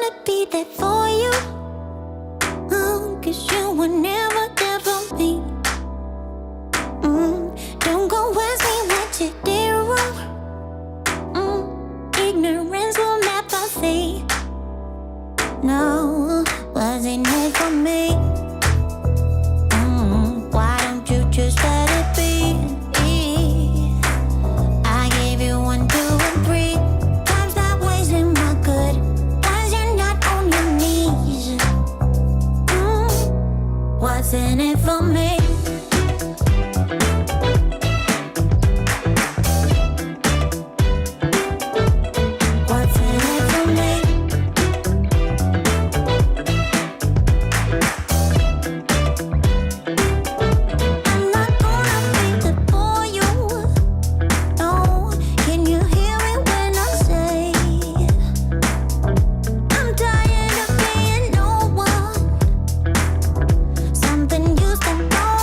wanna be there for you. Oh, 'cause you were never there for me. Don't go ask me what you did wrong. Ignorance will never see. No, wasn't it for me? Why don't you just let it be? I gave you 1, 2, and 3 times that wasn't my good. Cause you're not on your knees. What's in it for me? Something you spent all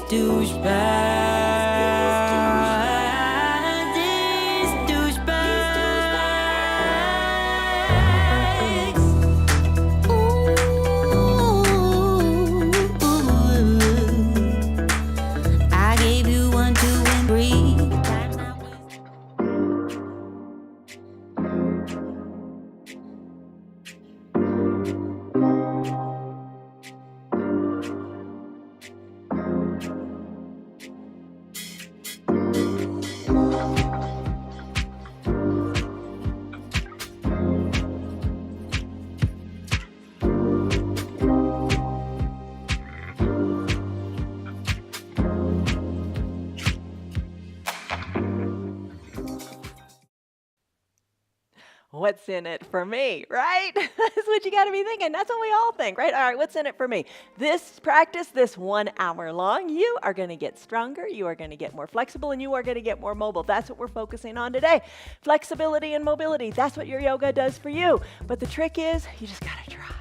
douchebags, these douchebags. Ooh, I gave you 1, 2, and 3 times now. What's in it for me, right? That's what you got to be thinking. That's what we all think, right? All right, what's in it for me? This practice, this 1 hour long, you are going to get stronger, you are going to get more flexible, and you are going to get more mobile. That's what we're focusing on today. Flexibility and mobility. That's what your yoga does for you. But the trick is, you just got to try.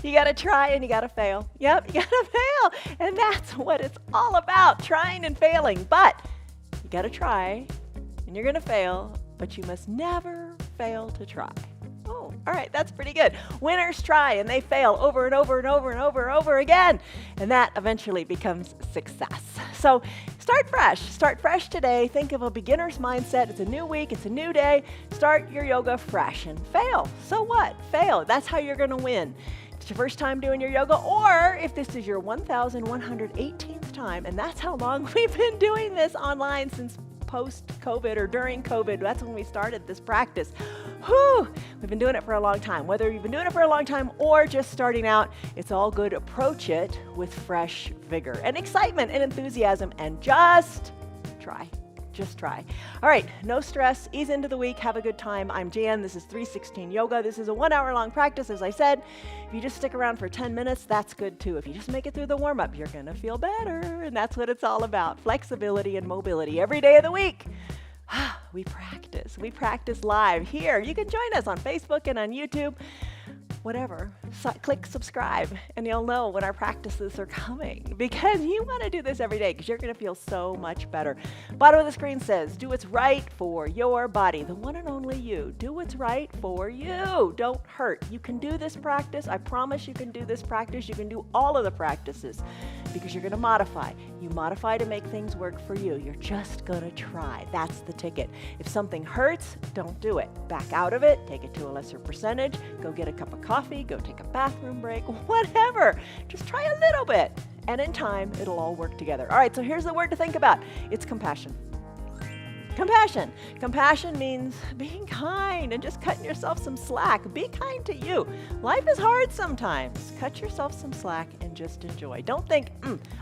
You got to try and you got to fail. Yep, you got to fail. And that's what it's all about, trying and failing. But you got to try and you're going to fail, but you must never fail to try. Oh, all right, that's pretty good. Winners try and they fail over and over and over and over and over again. And that eventually becomes success. So start fresh. Start fresh today. Think of a beginner's mindset. It's a new week. It's a new day. Start your yoga fresh and fail. So what? Fail. That's how you're going to win. It's your first time doing your yoga, or if this is your 1,118th time, and that's how long we've been doing this online since post-COVID or during COVID. That's when we started this practice. Whew, we've been doing it for a long time. Whether you've been doing it for a long time or just starting out, it's all good. Approach it with fresh vigor and excitement and enthusiasm, and just try. Just try. All right, no stress, ease into the week, have a good time. I'm Jan, this is 316 Yoga. This is a 1 hour long practice, as I said. If you just stick around for 10 minutes, that's good too. If you just make it through the warm-up, you're gonna feel better, and that's what it's all about, flexibility and mobility every day of the week. We practice live here. You can join us on Facebook and on YouTube. Whatever, click subscribe and you'll know when our practices are coming, because you want to do this every day because you're going to feel so much better. Bottom of the screen says, do what's right for your body. The one and only you. Do what's right for you. Don't hurt. You can do this practice. I promise you can do this practice. You can do all of the practices because you're going to modify. You modify to make things work for you. You're just going to try. That's the ticket. If something hurts, don't do it. Back out of it. Take it to a lesser percentage. Go get a cup of coffee, go take a bathroom break, whatever. Just try a little bit, and in time, it'll all work together. All right, so here's the word to think about. It's compassion. Compassion. Compassion means being kind and just cutting yourself some slack. Be kind to you. Life is hard sometimes. Cut yourself some slack and just enjoy. Don't think,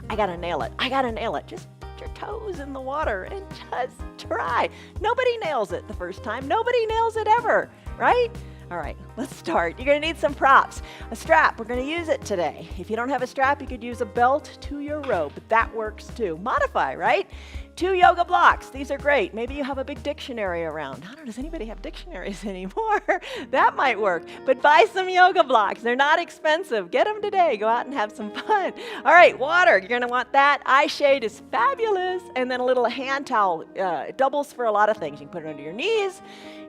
I gotta nail it. I gotta nail it. Just put your toes in the water and just try. Nobody nails it the first time. Nobody nails it ever, right? All right, let's start. You're gonna need some props. A strap, we're gonna use it today. If you don't have a strap, you could use a belt to your robe. That works too. Modify, right? 2 yoga blocks. These are great. Maybe you have a big dictionary around. I don't know, does anybody have dictionaries anymore? That might work. But buy some yoga blocks. They're not expensive. Get them today. Go out and have some fun. All right, water. You're going to want that. Eye shade is fabulous. And then a little hand towel. It doubles for a lot of things. You can put it under your knees.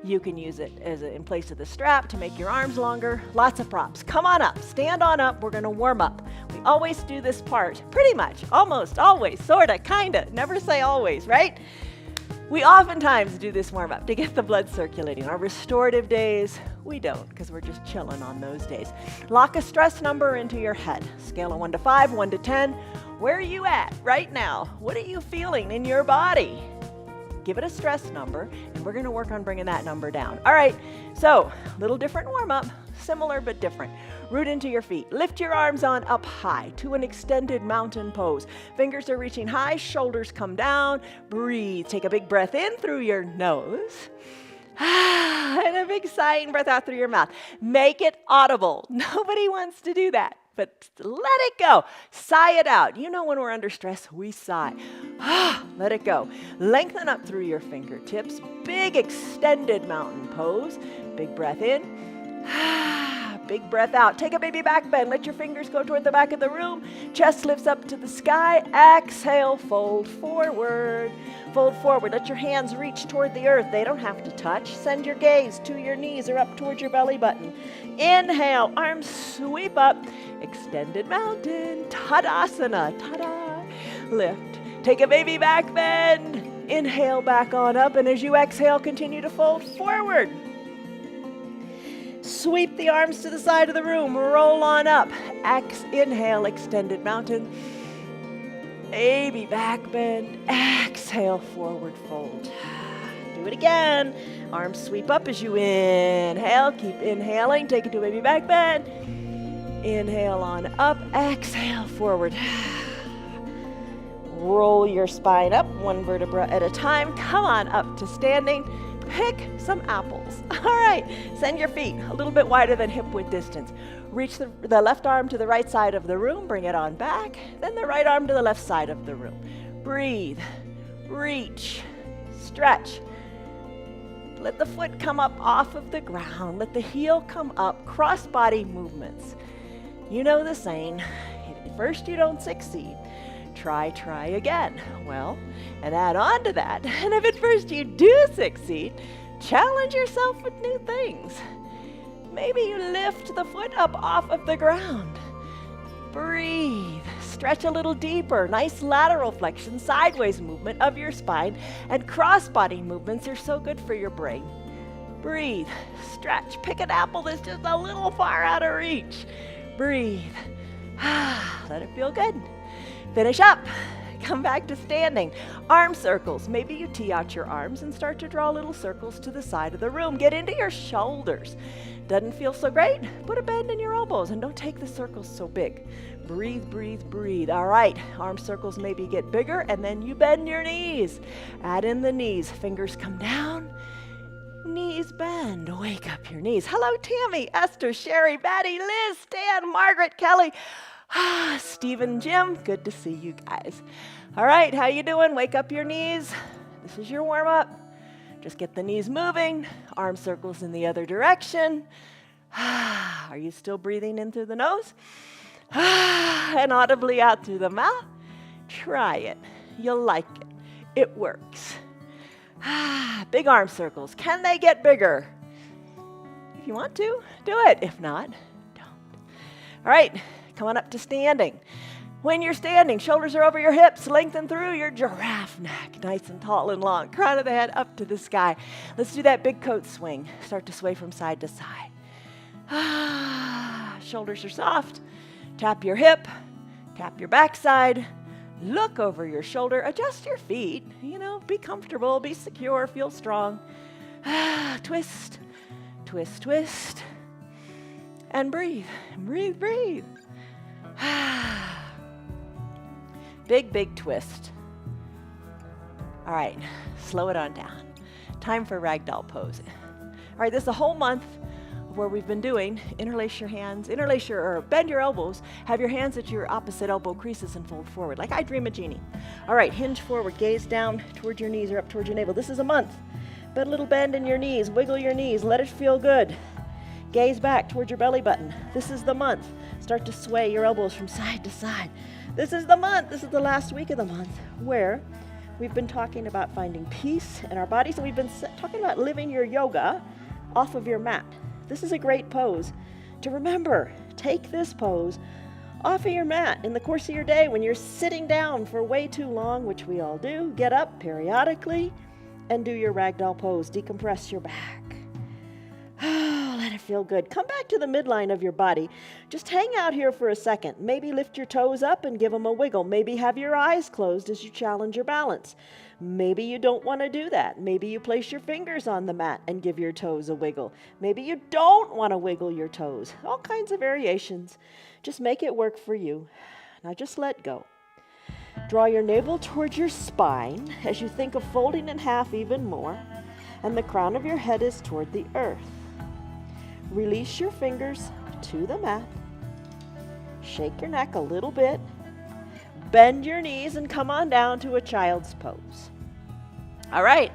You can use it in place of the strap to make your arms longer. Lots of props. Come on up. Stand on up. We're going to warm up. We always do this part. Pretty much. Almost. Always. Sort of. Kind of. Never say always, right? We oftentimes do this warm up to get the blood circulating. Our restorative days, we don't, because we're just chilling on those days. Lock a stress number into your head. Scale of 1 to 5, 1 to 10. Where are you at right now? What are you feeling in your body? Give it a stress number, and we're going to work on bringing that number down. All right, so a little different warm-up, similar but different. Root into your feet. Lift your arms on up high to an extended mountain pose. Fingers are reaching high, shoulders come down. Breathe. Take a big breath in through your nose. And a big sighing breath out through your mouth. Make it audible. Nobody wants to do that, but let it go. Sigh it out. You know when we're under stress, we sigh. Let it go. Lengthen up through your fingertips. Big extended mountain pose. Big breath in. Big breath out. Take a baby back bend. Let your fingers go toward the back of the room. Chest lifts up to the sky. Exhale, fold forward. Fold forward. Let your hands reach toward the earth. They don't have to touch. Send your gaze to your knees or up towards your belly button. Inhale, arms sweep up. Extended mountain. Tadasana. Ta-da. Lift. Take a baby back bend. Inhale back on up, and as you exhale, continue to fold forward. Sweep the arms to the side of the room. Roll on up. Inhale, extended mountain. Baby back bend. Exhale, forward fold. Do it again. Arms sweep up as you inhale. Keep inhaling. Take it to a baby back bend. Inhale on up. Exhale, forward. Roll your spine up, one vertebra at a time. Come on up to standing. Pick some apples. All right, send your feet a little bit wider than hip width distance. Reach the left arm to the right side of the room. Bring it on back. Then the right arm to the left side of the room. Breathe. Reach. Stretch. Let the foot come up off of the ground. Let the heel come up. Cross body movements. You know the saying, at first you don't succeed. Try again. Well, and add on to that, and if at first you do succeed, challenge yourself with new things. Maybe you lift the foot up off of the ground. Breathe. Stretch a little deeper. Nice lateral flexion, sideways movement of your spine, and cross-body movements are so good for your brain. Breathe. Stretch. Pick an apple that's just a little far out of reach. Breathe. Let it feel good. Finish up. Come back to standing. Arm circles. Maybe you tee out your arms and start to draw little circles to the side of the room. Get into your shoulders. Doesn't feel so great? Put a bend in your elbows and don't take the circles so big. Breathe, breathe, breathe. All right. Arm circles maybe get bigger, and then you bend your knees. Add in the knees. Fingers come down. Knees bend. Wake up your knees. Hello, Tammy, Esther, Sherry, Betty, Liz, Stan, Margaret, Kelly. Stephen, Jim, good to see you guys. All right, how you doing? Wake up your knees. This is your warm-up. Just get the knees moving. Arm circles in the other direction. Are you still breathing in through the nose? And audibly out through the mouth? Try it. You'll like it. It works. Big arm circles. Can they get bigger? If you want to, do it. If not, don't. All right. Come on up to standing. When you're standing, shoulders are over your hips, lengthen through your giraffe neck, nice and tall and long. Crown of the head up to the sky. Let's do that big coat swing. Start to sway from side to side. Shoulders are soft. Tap your hip, tap your backside. Look over your shoulder, adjust your feet. Be comfortable, be secure, feel strong. Twist, twist, twist. And breathe, breathe, breathe. Big twist. All right, slow it on down. Time for Ragdoll pose. All right, this is a whole month where we've been doing interlace your hands, or bend your elbows, have your hands at your opposite elbow creases and fold forward, like I Dream a Genie. All right, hinge forward, gaze down toward your knees or up towards your navel. This is a month. Put a little bend in your knees, wiggle your knees, let it feel good. Gaze back towards your belly button. This is the month. Start to sway your elbows from side to side. This is the month. This is the last week of the month where we've been talking about finding peace in our bodies, and we've been talking about living your yoga off of your mat. This is a great pose to remember. Take this pose off of your mat in the course of your day when you're sitting down for way too long, which we all do. Get up periodically and do your Ragdoll pose. Decompress your back. Let it feel good. Come back to the midline of your body. Just hang out here for a second. Maybe lift your toes up and give them a wiggle. Maybe have your eyes closed as you challenge your balance. Maybe you don't want to do that. Maybe you place your fingers on the mat and give your toes a wiggle. Maybe you don't want to wiggle your toes. All kinds of variations. Just make it work for you. Now just let go. Draw your navel towards your spine as you think of folding in half even more, and the crown of your head is toward the earth. Release your fingers to the mat. Shake your neck a little bit. Bend your knees and come on down to a child's pose. All right.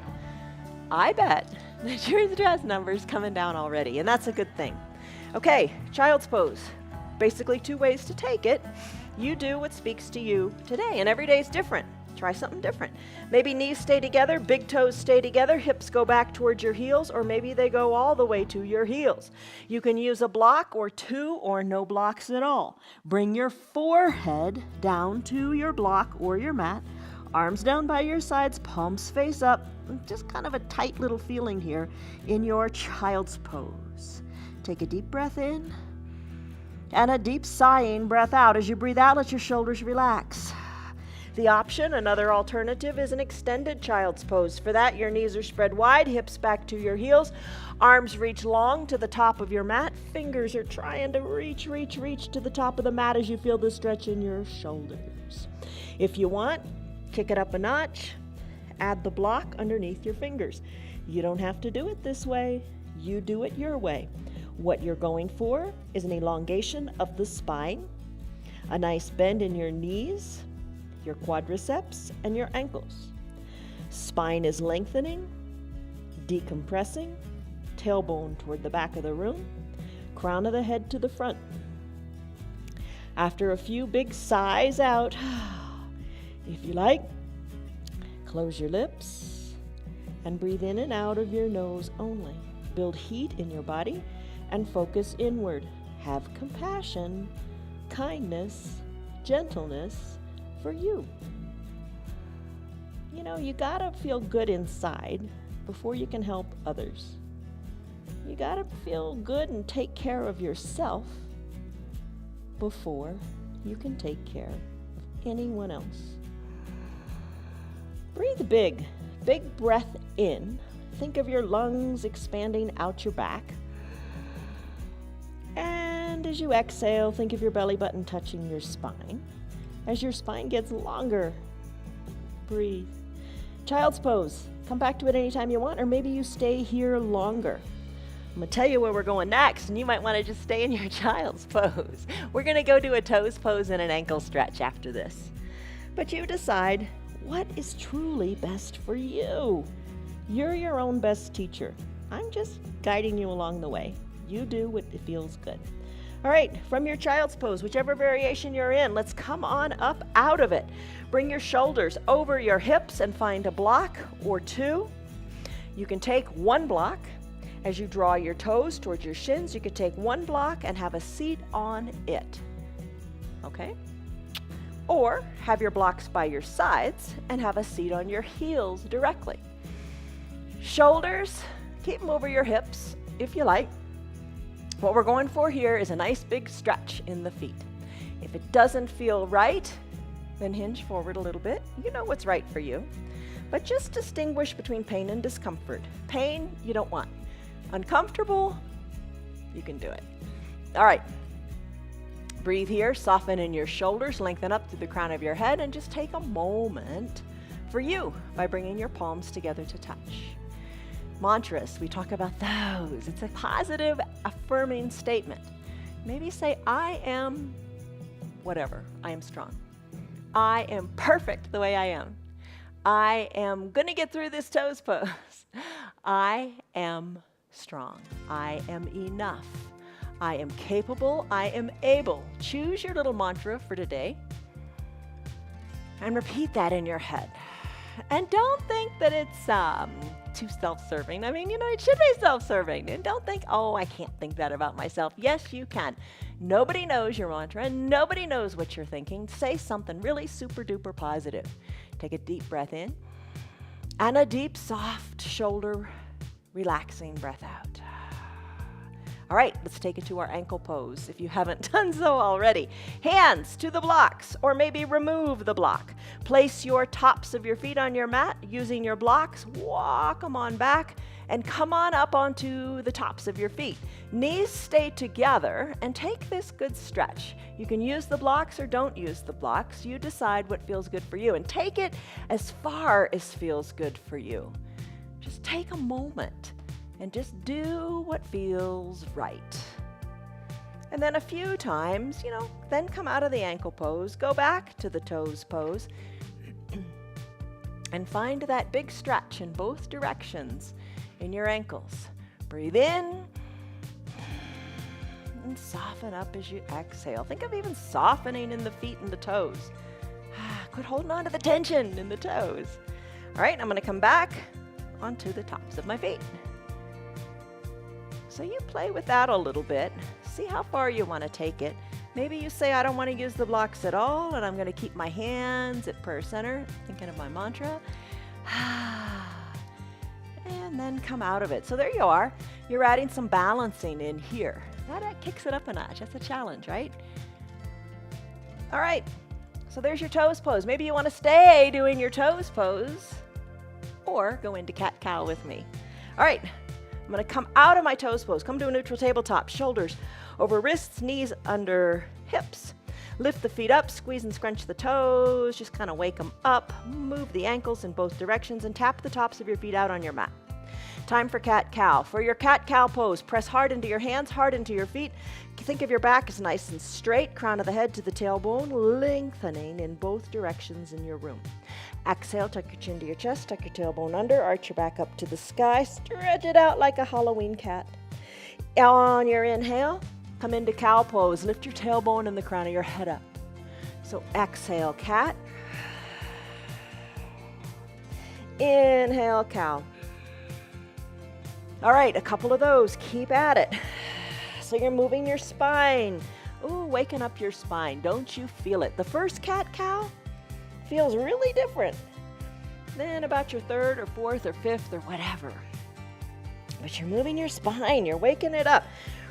I bet that your stress number is coming down already, and that's a good thing. Okay, child's pose. Basically 2 ways to take it. You do what speaks to you today, and every day is different. Try something different. Maybe knees stay together, big toes stay together, hips go back towards your heels, or maybe they go all the way to your heels. You can use a block or 2 or no blocks at all. Bring your forehead down to your block or your mat, arms down by your sides, palms face up. Just kind of a tight little feeling here in your child's pose. Take a deep breath in and a deep sighing breath out. As you breathe out, let your shoulders relax. The option, another alternative, is an extended child's pose. For that, your knees are spread wide, hips back to your heels, arms reach long to the top of your mat, fingers are trying to reach to the top of the mat as you feel the stretch in your shoulders. If you want, kick it up a notch, add the block underneath your fingers. You don't have to do it this way, you do it your way. What you're going for is an elongation of the spine, a nice bend in your knees, your quadriceps, and your ankles. Spine is lengthening, decompressing, tailbone toward the back of the room, crown of the head to the front. After a few big sighs out, if you like, close your lips and breathe in and out of your nose only. Build heat in your body and focus inward. Have compassion, kindness, gentleness for you. You know, you gotta feel good inside before you can help others. You gotta feel good and take care of yourself before you can take care of anyone else. Breathe big. Big breath in. Think of your lungs expanding out your back. And as you exhale, think of your belly button touching your spine. As your spine gets longer, breathe. Child's pose. Come back to it anytime you want, or maybe you stay here longer. I'm going to tell you where we're going next, and you might want to just stay in your child's pose. We're going to go do a toes pose and an ankle stretch after this. But you decide what is truly best for you. You're your own best teacher. I'm just guiding you along the way. You do what feels good. All right, from your child's pose, whichever variation you're in, let's come on up out of it. Bring your shoulders over your hips and find a block or 2. You can take 1 block. As you draw your toes towards your shins, you could take 1 block and have a seat on it. Okay? Or have your blocks by your sides and have a seat on your heels directly. Shoulders, keep them over your hips if you like. What we're going for here is a nice big stretch in the feet. If it doesn't feel right, then hinge forward a little bit. You know what's right for you. But just distinguish between pain and discomfort. Pain, you don't want. Uncomfortable, you can do it. All right. Breathe here, soften in your shoulders, lengthen up through the crown of your head, and just take a moment for you by bringing your palms together to touch. Mantras, we talk about those. It's a positive, affirming statement. Maybe say, I am whatever. I am strong. I am perfect the way I am. I am going to get through this toes pose. I am strong. I am enough. I am capable. I am able. Choose your little mantra for today and repeat that in your head. And don't think that it's too self-serving. I mean, it should be self-serving. And don't think, oh, I can't think that about myself. Yes, you can. Nobody knows your mantra, and nobody knows what you're thinking. Say something really super duper positive. Take a deep breath in and a deep, soft shoulder relaxing breath out. All right, let's take it to our ankle pose if you haven't done so already. Hands to the blocks, or maybe remove the block. Place your tops of your feet on your mat using your blocks. Walk them on back and come on up onto the tops of your feet. Knees stay together and take this good stretch. You can use the blocks or don't use the blocks. You decide what feels good for you, and take it as far as feels good for you. Just take a moment and just do what feels right. And then a few times, then come out of the ankle pose, go back to the toes pose, and find that big stretch in both directions in your ankles. Breathe in and soften up as you exhale. Think of even softening in the feet and the toes. Quit holding on to the tension in the toes. All right, I'm going to come back onto the tops of my feet. So you play with that a little bit. See how far you want to take it. Maybe you say, I don't want to use the blocks at all, and I'm going to keep my hands at prayer center, thinking of my mantra. And then come out of it. So there you are. You're adding some balancing in here. That kicks it up a notch. That's a challenge, right? All right. So there's your toes pose. Maybe you want to stay doing your toes pose or go into cat-cow with me. All right. I'm going to come out of my toes pose. Come to a neutral tabletop. Shoulders over wrists, knees under hips. Lift the feet up, squeeze and scrunch the toes. Just kind of wake them up. Move the ankles in both directions and tap the tops of your feet out on your mat. Time for cat-cow. For your cat-cow pose, press hard into your hands, hard into your feet. Think of your back as nice and straight, crown of the head to the tailbone, lengthening in both directions in your room. Exhale, tuck your chin to your chest, tuck your tailbone under, arch your back up to the sky, stretch it out like a Halloween cat. On your inhale, come into cow pose. Lift your tailbone and the crown of your head up. So exhale, cat. Inhale, cow. All right, a couple of those. Keep at it. So you're moving your spine. Ooh, waking up your spine. Don't you feel it? The first cat-cow feels really different than about your third or fourth or fifth or whatever. But you're moving your spine. You're waking it up.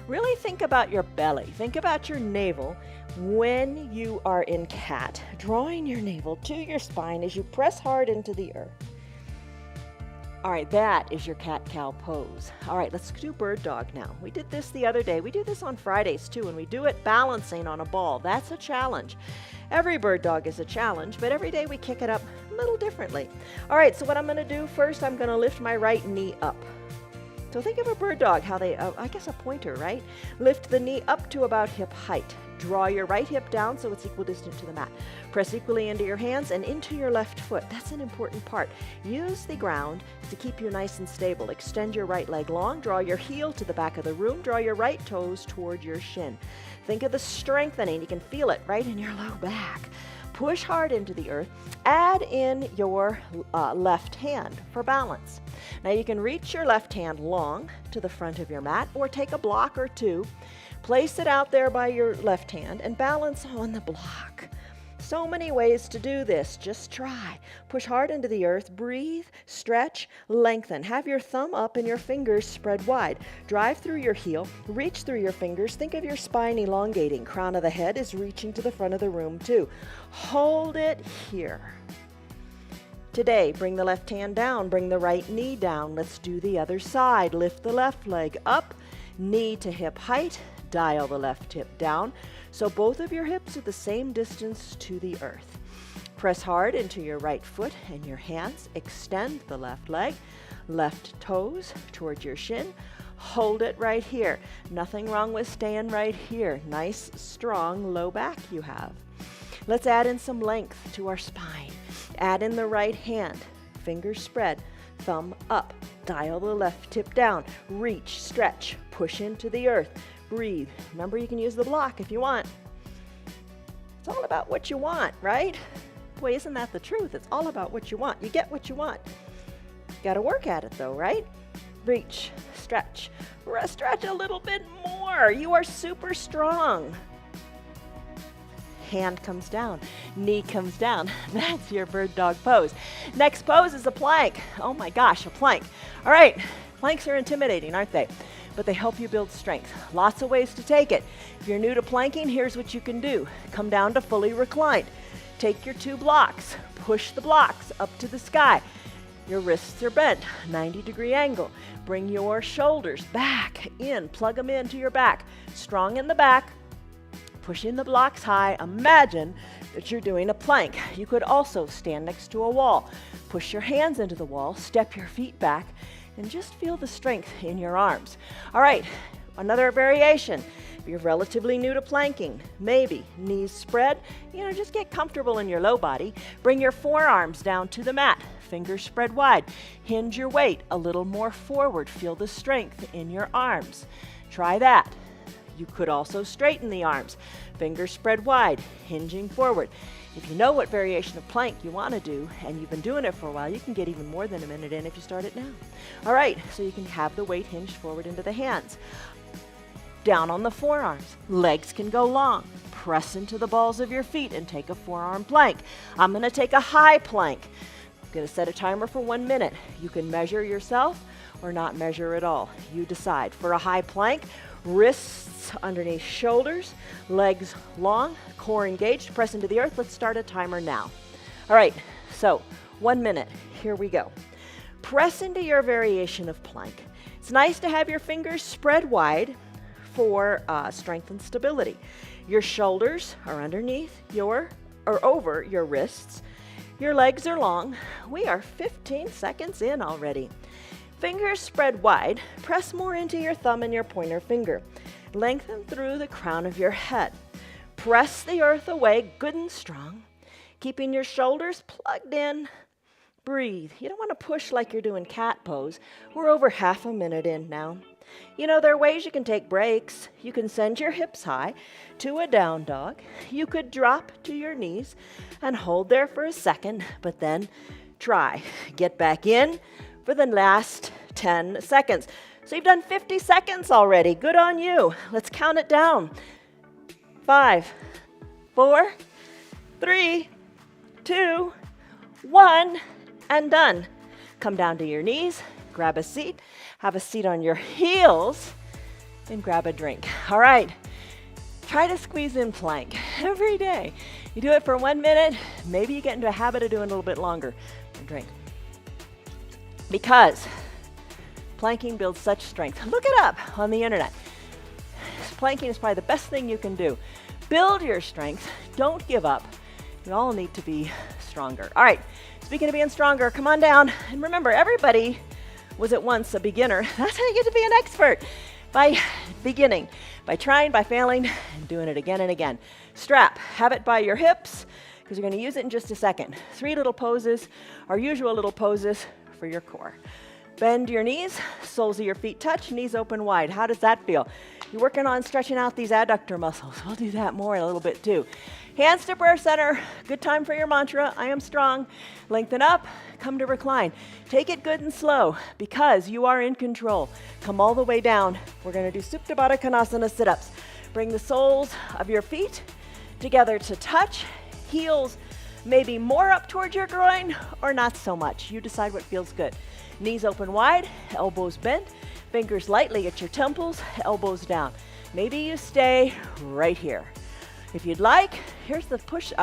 Really think about your belly. Think about your navel when you are in cat, drawing your navel to your spine as you press hard into the earth. All right, that is your cat-cow pose. All right, let's do bird dog now. We did this the other day. We do this on Fridays too, and we do it balancing on a ball. That's a challenge. Every bird dog is a challenge, but every day we kick it up a little differently. All right, so what I'm going to do first, I'm going to lift my right knee up. So think of a bird dog, how they, I guess a pointer, right? Lift the knee up to about hip height. Draw your right hip down so it's equidistant to the mat. Press equally into your hands and into your left foot. That's an important part. Use the ground to keep you nice and stable. Extend your right leg long. Draw your heel to the back of the room. Draw your right toes toward your shin. Think of the strengthening. You can feel it right in your low back. Push hard into the earth. Add in your left hand for balance. Now you can reach your left hand long to the front of your mat or take a block or two. Place it out there by your left hand and balance on the block. So many ways to do this. Just try. Push hard into the earth. Breathe, stretch, lengthen. Have your thumb up and your fingers spread wide. Drive through your heel. Reach through your fingers. Think of your spine elongating. Crown of the head is reaching to the front of the room too. Hold it here. Today, bring the left hand down. Bring the right knee down. Let's do the other side. Lift the left leg up. Knee to hip height. Dial the left hip down so both of your hips are the same distance to the earth. Press hard into your right foot and your hands. Extend the left leg, left toes toward your shin. Hold it right here. Nothing wrong with staying right here. Nice, strong, low back you have. Let's add in some length to our spine. Add in the right hand. Fingers spread. Thumb up. Dial the left tip down. Reach, stretch, push into the earth. Breathe. Remember, you can use the block if you want. It's all about what you want, right? Boy, isn't that the truth? It's all about what you want. You get what you want. Got to work at it though, right? Reach, stretch, stretch a little bit more. You are super strong. Hand comes down, knee comes down. That's your bird dog pose. Next pose is a plank. Oh my gosh, a plank. All right, planks are intimidating, aren't they? But they help you build strength. Lots of ways to take it. If you're new to planking, here's what you can do. Come down to fully reclined. Take your two blocks. Push the blocks up to the sky. Your wrists are bent, 90-degree angle. Bring your shoulders back in. Plug them into your back. Strong in the back. Pushing the blocks high. Imagine that you're doing a plank. You could also stand next to a wall. Push your hands into the wall. Step your feet back. And just feel the strength in your arms. All right, another variation. If you're relatively new to planking, maybe knees spread, just get comfortable in your low body. Bring your forearms down to the mat, fingers spread wide. Hinge your weight a little more forward. Feel the strength in your arms. Try that. You could also straighten the arms. Fingers spread wide, hinging forward. If you know what variation of plank you want to do, and you've been doing it for a while, you can get even more than a minute in if you start it now. All right, so you can have the weight hinged forward into the hands. Down on the forearms. Legs can go long. Press into the balls of your feet and take a forearm plank. I'm going to take a high plank. I'm going to set a timer for 1 minute. You can measure yourself or not measure at all. You decide. For a high plank, wrists underneath shoulders, legs long, core engaged, press into the earth. Let's start a timer now. All right, so 1 minute. Here we go. Press into your variation of plank. It's nice to have your fingers spread wide for strength and stability. Your shoulders are underneath or over your wrists. Your legs are long. We are 15 seconds in already. Fingers spread wide. Press more into your thumb and your pointer finger. Lengthen through the crown of your head. Press the earth away good and strong, keeping your shoulders plugged in. Breathe. You don't want to push like you're doing cat pose. We're over half a minute in now. You know, there are ways you can take breaks. You can send your hips high to a down dog. You could drop to your knees and hold there for a second, but then try. Get back in for the last 10 seconds. So you've done 50 seconds already. Good on you. Let's count it down. 5, 4, 3, 2, 1, and done. Come down to your knees, grab a seat, have a seat on your heels, and grab a drink. All right, try to squeeze in plank every day. You do it for 1 minute, maybe you get into a habit of doing a little bit longer. Drink. Because planking builds such strength. Look it up on the internet. Planking is probably the best thing you can do. Build your strength. Don't give up. We all need to be stronger. All right, speaking of being stronger, come on down. And remember, everybody was at once a beginner. That's how you get to be an expert. By beginning, by trying, by failing, and doing it again and again. Strap, have it by your hips, because you're going to use it in just a second. 3 little poses, our usual little poses for your core. Bend your knees, soles of your feet touch, knees open wide. How does that feel? You're working on stretching out these adductor muscles. We'll do that more in a little bit too. Hands to prayer center. Good time for your mantra. I am strong. Lengthen up, come to recline. Take it good and slow because you are in control. Come all the way down. We're going to do Supta Baddha Konasana sit-ups. Bring the soles of your feet together to touch. Heels maybe more up towards your groin or not so much. You decide what feels good. Knees open wide, elbows bent, fingers lightly at your temples, elbows down. Maybe you stay right here. If you'd like, here's the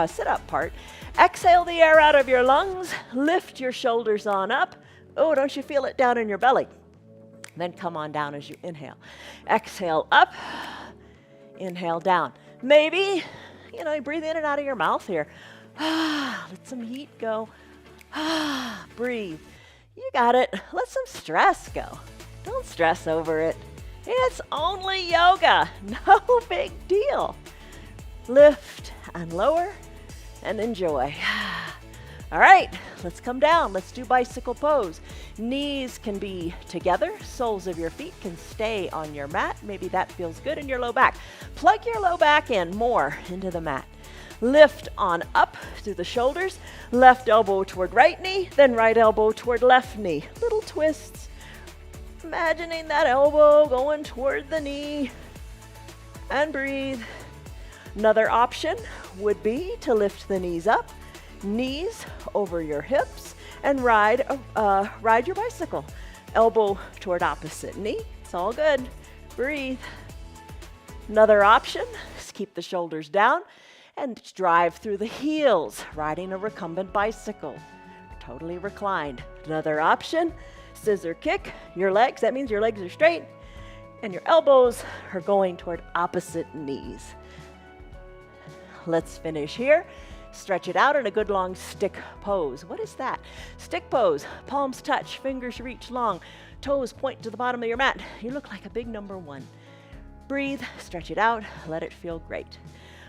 sit-up part. Exhale the air out of your lungs, lift your shoulders on up. Oh, don't you feel it down in your belly? Then come on down as you inhale. Exhale up, inhale down. Maybe, you breathe in and out of your mouth here. Let some heat go. Breathe. You got it. Let some stress go. Don't stress over it. It's only yoga. No big deal. Lift and lower and enjoy. All right, let's come down. Let's do bicycle pose. Knees can be together. Soles of your feet can stay on your mat. Maybe that feels good in your low back. Plug your low back in more into the mat. Lift on up through the shoulders. Left elbow toward right knee, then right elbow toward left knee. Little twists. Imagining that elbow going toward the knee. And breathe. Another option would be to lift the knees up, knees over your hips, and ride your bicycle. Elbow toward opposite knee. It's all good. Breathe. Another option is keep the shoulders down and drive through the heels, riding a recumbent bicycle. Totally reclined. Another option, scissor kick your legs. That means your legs are straight and your elbows are going toward opposite knees. Let's finish here. Stretch it out in a good long stick pose. What is that? Stick pose. Palms touch, fingers reach long, toes point to the bottom of your mat. You look like a big number 1. Breathe, stretch it out, let it feel great.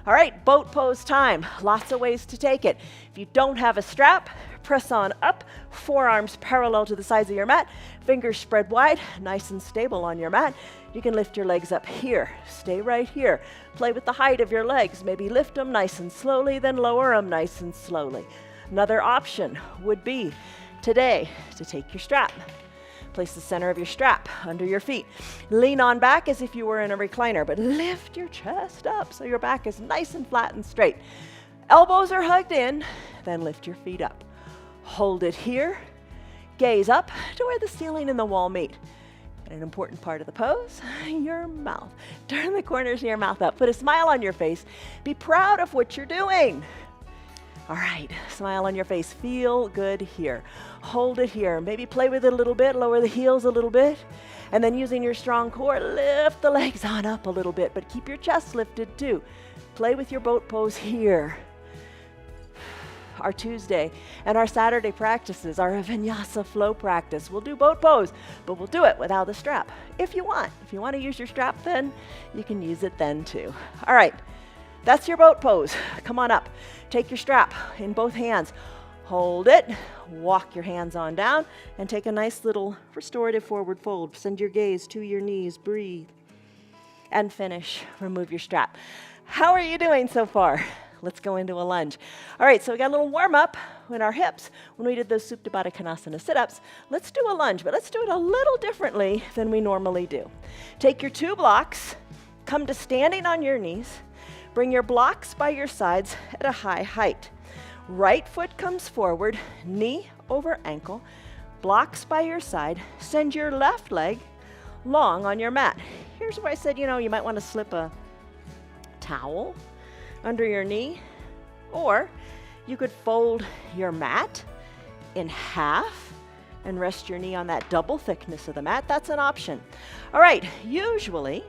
All right, boat pose time. Lots of ways to take it. If you don't have a strap, Press on up, forearms parallel to the sides of your mat, fingers spread wide, nice and stable on your mat. You can lift your legs up here. Stay right here. Play with the height of your legs. Maybe lift them nice and slowly, then lower them nice and slowly. Another option would be today to take your strap. Place the center of your strap under your feet. Lean on back as if you were in a recliner, but lift your chest up so your back is nice and flat and straight. Elbows are hugged in, then lift your feet up. Hold it here. Gaze up to where the ceiling and the wall meet. And an important part of the pose, your mouth. Turn the corners of your mouth up. Put a smile on your face. Be proud of what you're doing. All right, smile on your face. Feel good here. Hold it here. Maybe play with it a little bit. Lower the heels a little bit. And then using your strong core, lift the legs on up a little bit, but keep your chest lifted too. Play with your boat pose here. Our Tuesday and our Saturday practices are a vinyasa flow practice. We'll do boat pose, but we'll do it without the strap if you want. If you want to use your strap then, you can use it then too. All right, that's your boat pose. Come on up. Take your strap in both hands. Hold it. Walk your hands on down and take a nice little restorative forward fold. Send your gaze to your knees. Breathe. And finish. Remove your strap. How are you doing so far? Let's go into a lunge. All right, so we got a little warm up in our hips when we did those Supta Baddha Konasana sit-ups. Let's do a lunge, but let's do it a little differently than we normally do. Take your 2 blocks, come to standing on your knees, bring your blocks by your sides at a high height. Right foot comes forward, knee over ankle, blocks by your side, send your left leg long on your mat. Here's where I said, you might want to slip a towel under your knee, or you could fold your mat in half and rest your knee on that double thickness of the mat. That's an option. All right, usually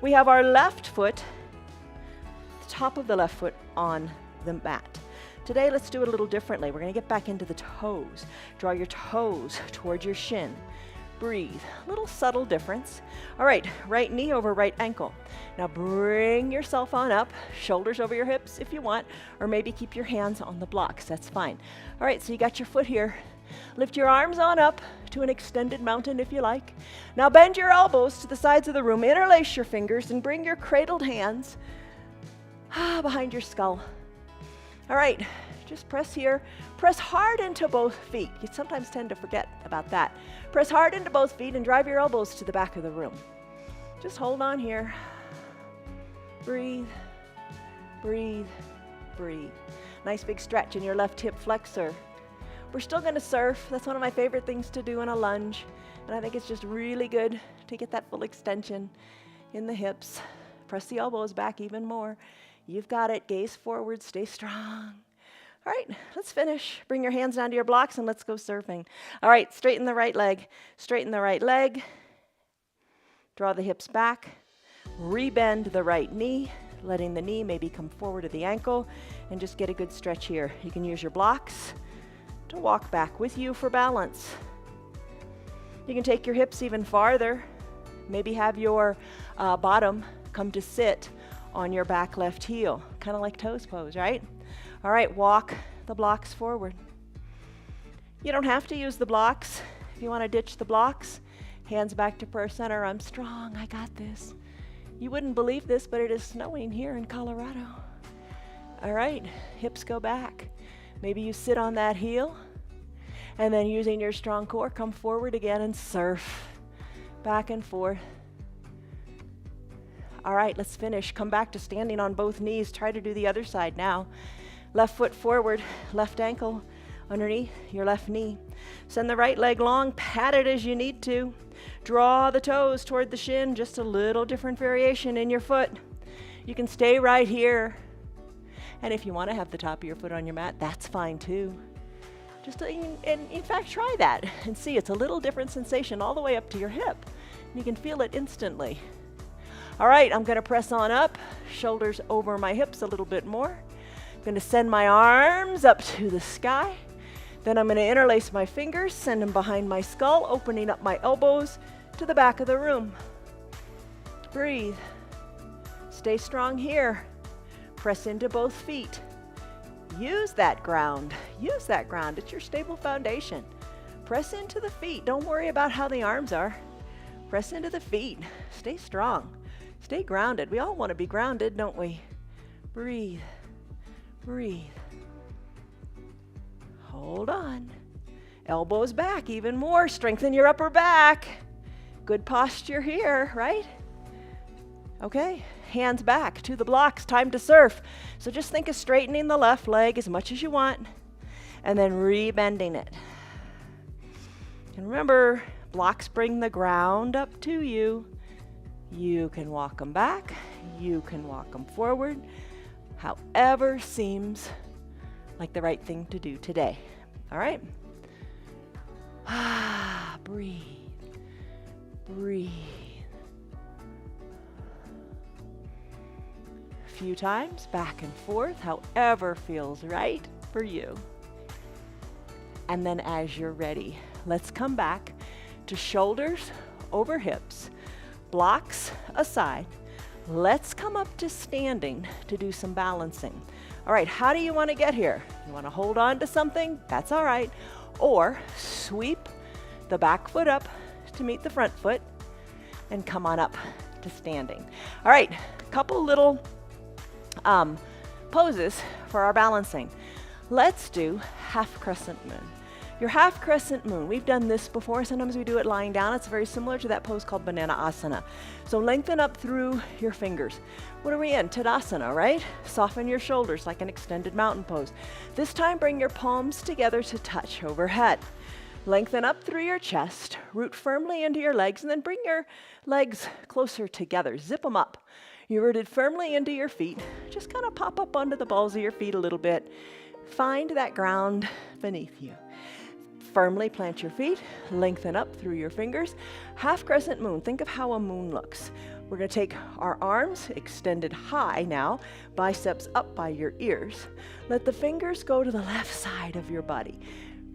we have our left foot, the top of the left foot on the mat. Today, let's do it a little differently. We're gonna get back into the toes. Draw your toes towards your shin. Breathe. A little subtle difference. All right, right knee over right ankle. Now bring yourself on up, shoulders over your hips if you want, or maybe keep your hands on the blocks, that's fine. All right, so you got your foot here. Lift your arms on up to an extended mountain if you like. Now bend your elbows to the sides of the room, interlace your fingers, and bring your cradled hands behind your skull. All right, just press here. Press hard into both feet. You sometimes tend to forget about that. Press hard into both feet and drive your elbows to the back of the room. Just hold on here. Breathe, breathe, breathe. Nice big stretch in your left hip flexor. We're still gonna surf. That's one of my favorite things to do in a lunge. And I think it's just really good to get that full extension in the hips. Press the elbows back even more. You've got it. Gaze forward, stay strong. All right, let's finish. Bring your hands down to your blocks and let's go surfing. All right, straighten the right leg. Straighten the right leg. Draw the hips back. Rebend the right knee, letting the knee maybe come forward to the ankle, and just get a good stretch here. You can use your blocks to walk back with you for balance. You can take your hips even farther. Maybe have your bottom come to sit on your back left heel, kind of like toes pose, right? All right, walk the blocks forward. You don't have to use the blocks. If you want to ditch the blocks, hands back to prayer center. I'm strong, I got this. You wouldn't believe this, but it is snowing here in Colorado. All right, hips go back. Maybe you sit on that heel, and then using your strong core, come forward again and surf back and forth. All right, let's finish. Come back to standing on both knees. Try to do the other side now. Left foot forward, left ankle underneath your left knee. Send the right leg long, pat it as you need to. Draw the toes toward the shin, just a little different variation in your foot. You can stay right here. And if you want to have the top of your foot on your mat, that's fine too. Just in fact, try that and see. It's a little different sensation all the way up to your hip. You can feel it instantly. All right, I'm going to press on up, shoulders over my hips a little bit more. I'm going to send my arms up to the sky. Then I'm going to interlace my fingers, send them behind my skull, opening up my elbows to the back of the room. Breathe. Stay strong here. Press into both feet. Use that ground. Use that ground. It's your stable foundation. Press into the feet. Don't worry about how the arms are. Press into the feet. Stay strong. Stay grounded. We all want to be grounded, don't we? Breathe. Breathe. Hold on. Elbows back even more. Strengthen your upper back. Good posture here, right? Okay, hands back to the blocks. Time to surf. So just think of straightening the left leg as much as you want and then re-bending it. And remember, blocks bring the ground up to you. You can walk them back. You can walk them forward. However seems like the right thing to do today. All right? Breathe. Breathe. A few times, back and forth, however feels right for you. And then as you're ready, let's come back to shoulders over hips, blocks aside. Let's come up to standing to do some balancing. All right, how do you want to get here? You want to hold on to something? That's all right. Or sweep the back foot up to meet the front foot and come on up to standing. All right, a couple little poses for our balancing. Let's do half crescent moon. Your half crescent moon, we've done this before. Sometimes we do it lying down. It's very similar to that pose called banana asana. So lengthen up through your fingers. What are we in? Tadasana, right? Soften your shoulders like an extended mountain pose. This time bring your palms together to touch overhead. Lengthen up through your chest, root firmly into your legs, and then bring your legs closer together. Zip them up. You're rooted firmly into your feet. Just kind of pop up onto the balls of your feet a little bit. Find that ground beneath you. Firmly plant your feet, lengthen up through your fingers. Half crescent moon, think of how a moon looks. We're going to take our arms extended high now, biceps up by your ears. Let the fingers go to the left side of your body.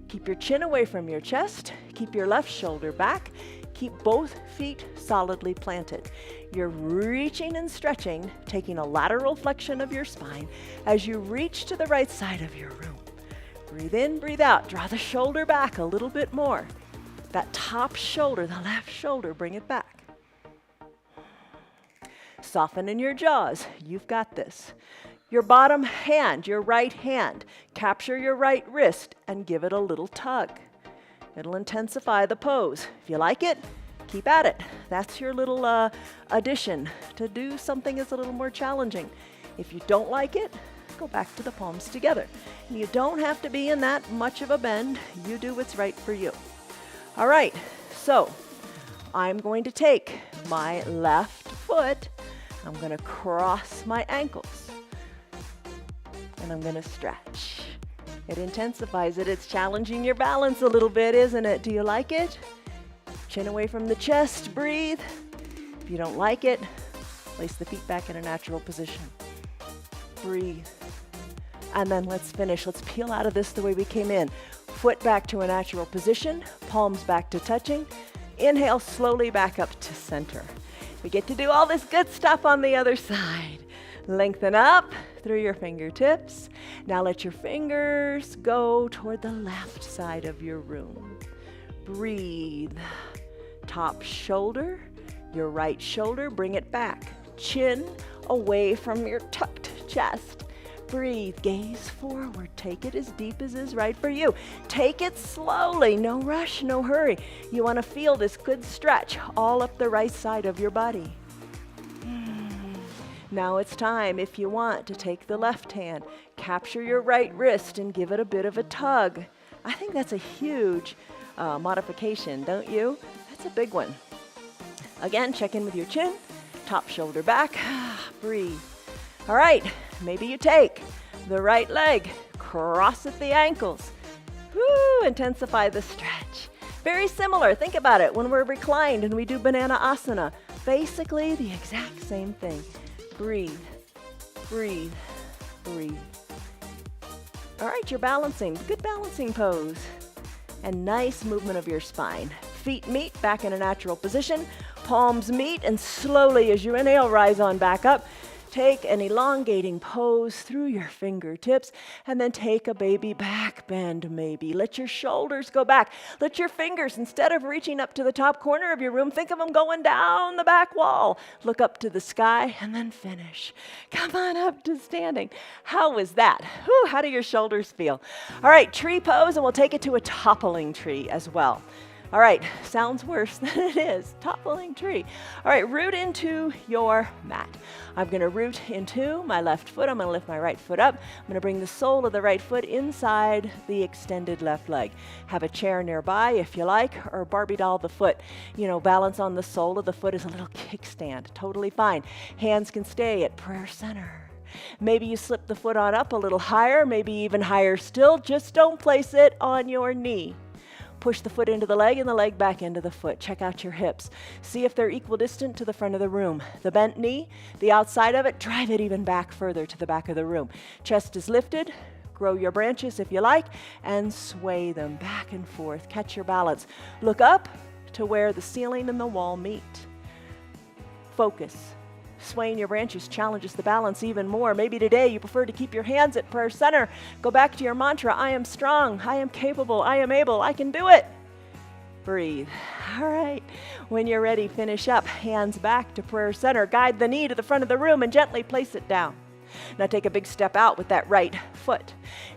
Keep your chin away from your chest, keep your left shoulder back, keep both feet solidly planted. You're reaching and stretching, taking a lateral flexion of your spine as you reach to the right side of your room. Breathe in, breathe out. Draw the shoulder back a little bit more. That top shoulder, the left shoulder, bring it back. Soften in your jaws. You've got this. Your bottom hand, your right hand, capture your right wrist and give it a little tug. It'll intensify the pose. If you like it, keep at it. That's your little addition to do something that's a little more challenging. If you don't like it, go back to the palms together. You don't have to be in that much of a bend. You do what's right for you. All right, so I'm going to take my left foot. I'm going to cross my ankles. And I'm going to stretch. It intensifies it. It's challenging your balance a little bit, isn't it? Do you like it? Chin away from the chest. Breathe. If you don't like it, place the feet back in a natural position. Breathe. And then let's finish. Let's peel out of this the way we came in. Foot back to a natural position, palms back to touching. Inhale slowly back up to center. We get to do all this good stuff on the other side. Lengthen up through your fingertips. Now let your fingers go toward the left side of your room. Breathe. Top shoulder, your right shoulder, bring it back. Chin away from your tucked chest. Breathe, gaze forward. Take it as deep as is right for you. Take it slowly, no rush, no hurry. You want to feel this good stretch all up the right side of your body. Now it's time, if you want, to take the left hand, capture your right wrist and give it a bit of a tug. I think that's a huge modification, don't you? That's a big one. Again, check in with your chin, top shoulder back, breathe. All right, maybe you take the right leg, cross at the ankles. Woo, intensify the stretch. Very similar, think about it, when we're reclined and we do banana asana. Basically the exact same thing. Breathe, breathe, breathe. All right, you're balancing, good balancing pose. And nice movement of your spine. Feet meet back in a natural position, palms meet, and slowly as you inhale, rise on back up. Take an elongating pose through your fingertips, and then take a baby back bend maybe. Let your shoulders go back. Let your fingers, instead of reaching up to the top corner of your room, think of them going down the back wall. Look up to the sky and then finish. Come on up to standing. How was that? Whew, how do your shoulders feel? All right, tree pose, and we'll take it to a toppling tree as well. All right, sounds worse than it is. Toppling tree. All right, root into your mat. I'm going to root into my left foot. I'm going to lift my right foot up. I'm going to bring the sole of the right foot inside the extended left leg. Have a chair nearby if you like, or Barbie doll the foot. You know, balance on the sole of the foot is a little kickstand. Totally fine. Hands can stay at prayer center. Maybe you slip the foot on up a little higher, maybe even higher still. Just don't place it on your knee. Push the foot into the leg and the leg back into the foot. Check out your hips. See if they're equidistant to the front of the room. The bent knee, the outside of it, drive it even back further to the back of the room. Chest is lifted. Grow your branches if you like, and sway them back and forth. Catch your balance. Look up to where the ceiling and the wall meet. Focus. Swaying your branches challenges the balance even more. Maybe today you prefer to keep your hands at prayer center. Go back to your mantra, I am strong, I am capable, I am able, I can do it. Breathe. All right. When you're ready, finish up. Hands back to prayer center. Guide the knee to the front of the room and gently place it down. Now take a big step out with that right foot.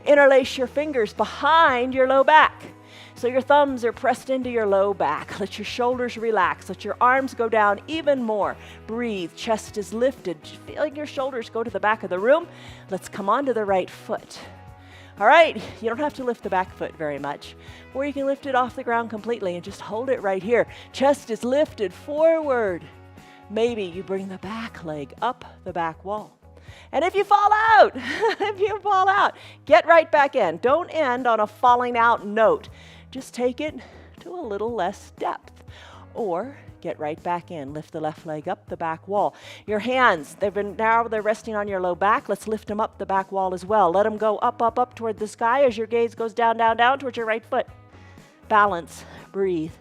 Interlace your fingers behind your low back. So your thumbs are pressed into your low back. Let your shoulders relax. Let your arms go down even more. Breathe. Chest is lifted. Feeling your shoulders go to the back of the room. Let's come onto the right foot. All right, you don't have to lift the back foot very much, or you can lift it off the ground completely and just hold it right here. Chest is lifted forward. Maybe you bring the back leg up the back wall. And if you fall out, get right back in. Don't end on a falling out note. Just take it to a little less depth. Or get right back in. Lift the left leg up the back wall. Your hands, they're resting on your low back. Let's lift them up the back wall as well. Let them go up, up, up toward the sky as your gaze goes down, down, down towards your right foot. Balance. Breathe.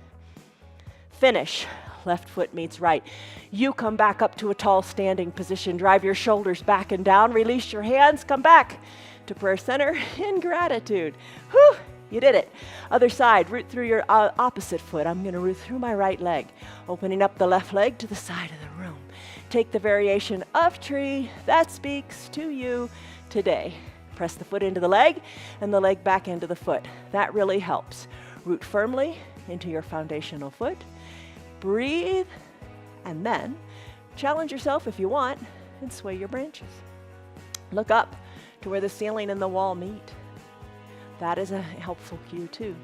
Finish. Left foot meets right. You come back up to a tall standing position. Drive your shoulders back and down. Release your hands. Come back to prayer center in gratitude. Whew, you did it. Other side, root through your opposite foot. I'm going to root through my right leg, opening up the left leg to the side of the room. Take the variation of tree that speaks to you today. Press the foot into the leg and the leg back into the foot. That really helps. Root firmly into your foundational foot. Breathe, and then challenge yourself if you want and sway your branches. Look up to where the ceiling and the wall meet. That is a helpful cue too.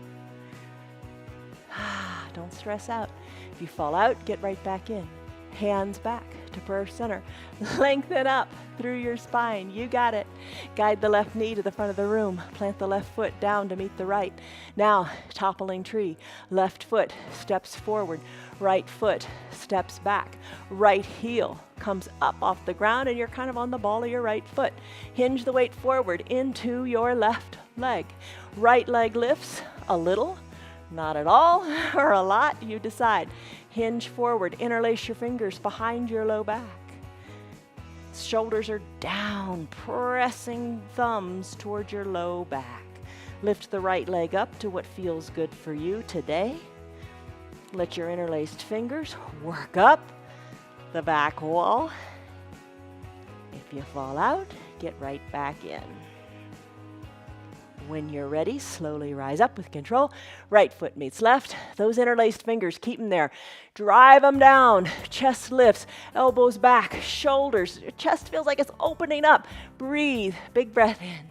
Don't stress out. If you fall out, get right back in. Hands back to prayer center. Lengthen up through your spine. You got it. Guide the left knee to the front of the room. Plant the left foot down to meet the right. Now, toppling tree. Left foot steps forward. Right foot steps back. Right heel comes up off the ground and you're kind of on the ball of your right foot. Hinge the weight forward into your left leg. Right leg lifts a little, not at all, or a lot, you decide. Hinge forward, interlace your fingers behind your low back. Shoulders are down, pressing thumbs toward your low back. Lift the right leg up to what feels good for you today. Let your interlaced fingers work up the back wall. If you fall out, get right back in. When you're ready, slowly rise up with control. Right foot meets left. Those interlaced fingers, keep them there. Drive them down. Chest lifts, elbows back, shoulders. Your chest feels like it's opening up. Breathe. Big breath in.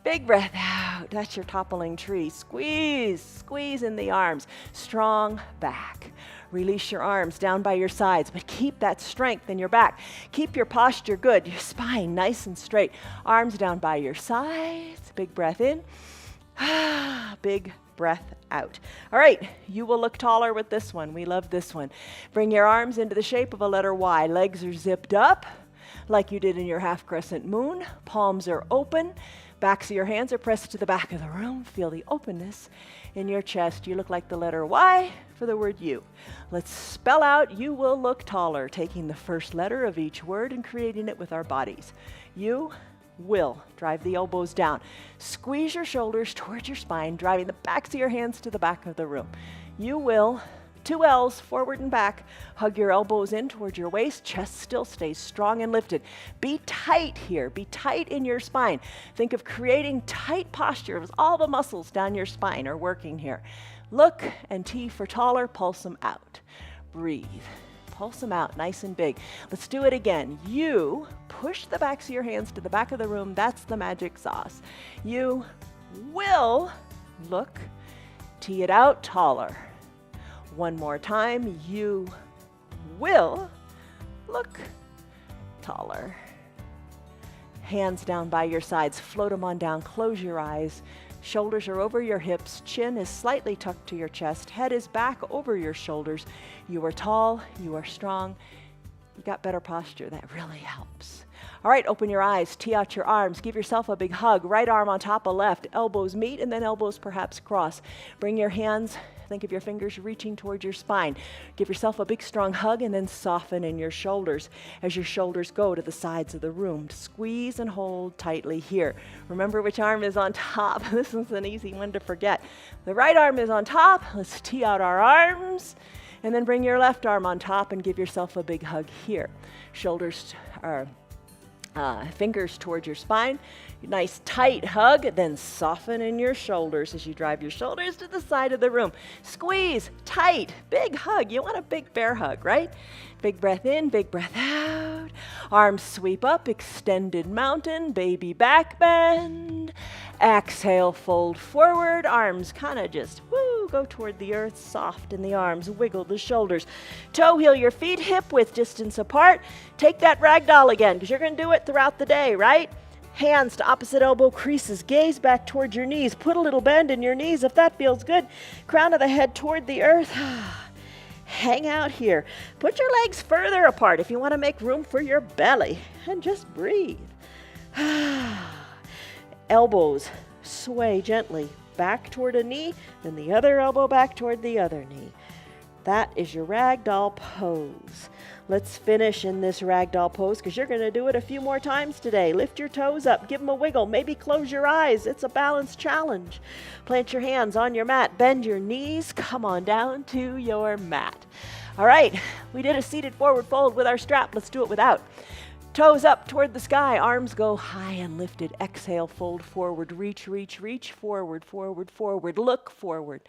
Big breath out. That's your toppling tree. Squeeze. Squeeze in the arms. Strong back. Release your arms down by your sides, but keep that strength in your back. Keep your posture good. Your spine nice and straight. Arms down by your sides. Big breath in. Big breath out. All right, you will look taller with this one. We love this one. Bring your arms into the shape of a letter Y. Legs are zipped up like you did in your half crescent moon. Palms are open. Backs of your hands are pressed to the back of the room. Feel the openness in your chest. You look like the letter Y for the word you. Let's spell out you will look taller, taking the first letter of each word and creating it with our bodies. You will. Drive the elbows down. Squeeze your shoulders towards your spine, driving the backs of your hands to the back of the room. You will. 2 L's, forward and back. Hug your elbows in towards your waist. Chest still stays strong and lifted. Be tight here. Be tight in your spine. Think of creating tight posture as all the muscles down your spine are working here. Look and T for taller. Pulse them out. Breathe. Pulse them out nice and big. Let's do it again. You push the backs of your hands to the back of the room. That's the magic sauce. You will look, tee it out, taller. One more time. You will look taller. Hands down by your sides. Float them on down. Close your eyes. Shoulders are over your hips. Chin is slightly tucked to your chest. Head is back over your shoulders. You are tall. You are strong. You got better posture. That really helps. All right, open your eyes. Tee out your arms. Give yourself a big hug. Right arm on top of left. Elbows meet and then elbows perhaps cross. Bring your hands. Think of your fingers reaching towards your spine. Give yourself a big strong hug and then soften in your shoulders as your shoulders go to the sides of the room. Squeeze and hold tightly here. Remember which arm is on top. This is an easy one to forget. The right arm is on top. Let's tee out our arms and then bring your left arm on top and give yourself a big hug here. Shoulders are fingers towards your spine. Nice tight hug, then soften in your shoulders as you drive your shoulders to the side of the room. Squeeze, tight, big hug. You want a big bear hug, right? Big breath in, big breath out. Arms sweep up, extended mountain, baby back bend. Exhale, fold forward. Arms kind of just, go toward the earth, soft in the arms, wiggle the shoulders. Toe heel your feet hip width distance apart. Take that ragdoll again, because you're going to do it throughout the day, right? Hands to opposite elbow creases. Gaze back towards your knees. Put a little bend in your knees if that feels good. Crown of the head toward the earth. Hang out here. Put your legs further apart if you want to make room for your belly. And just breathe. Elbows sway gently back toward a knee, then the other elbow back toward the other knee. That is your ragdoll pose. Let's finish in this ragdoll pose because you're going to do it a few more times today. Lift your toes up, give them a wiggle, maybe close your eyes. It's a balance challenge. Plant your hands on your mat, bend your knees, come on down to your mat. All right, we did a seated forward fold with our strap. Let's do it without. Toes up toward the sky, arms go high and lifted. Exhale, fold forward, reach, forward, forward, forward, look forward.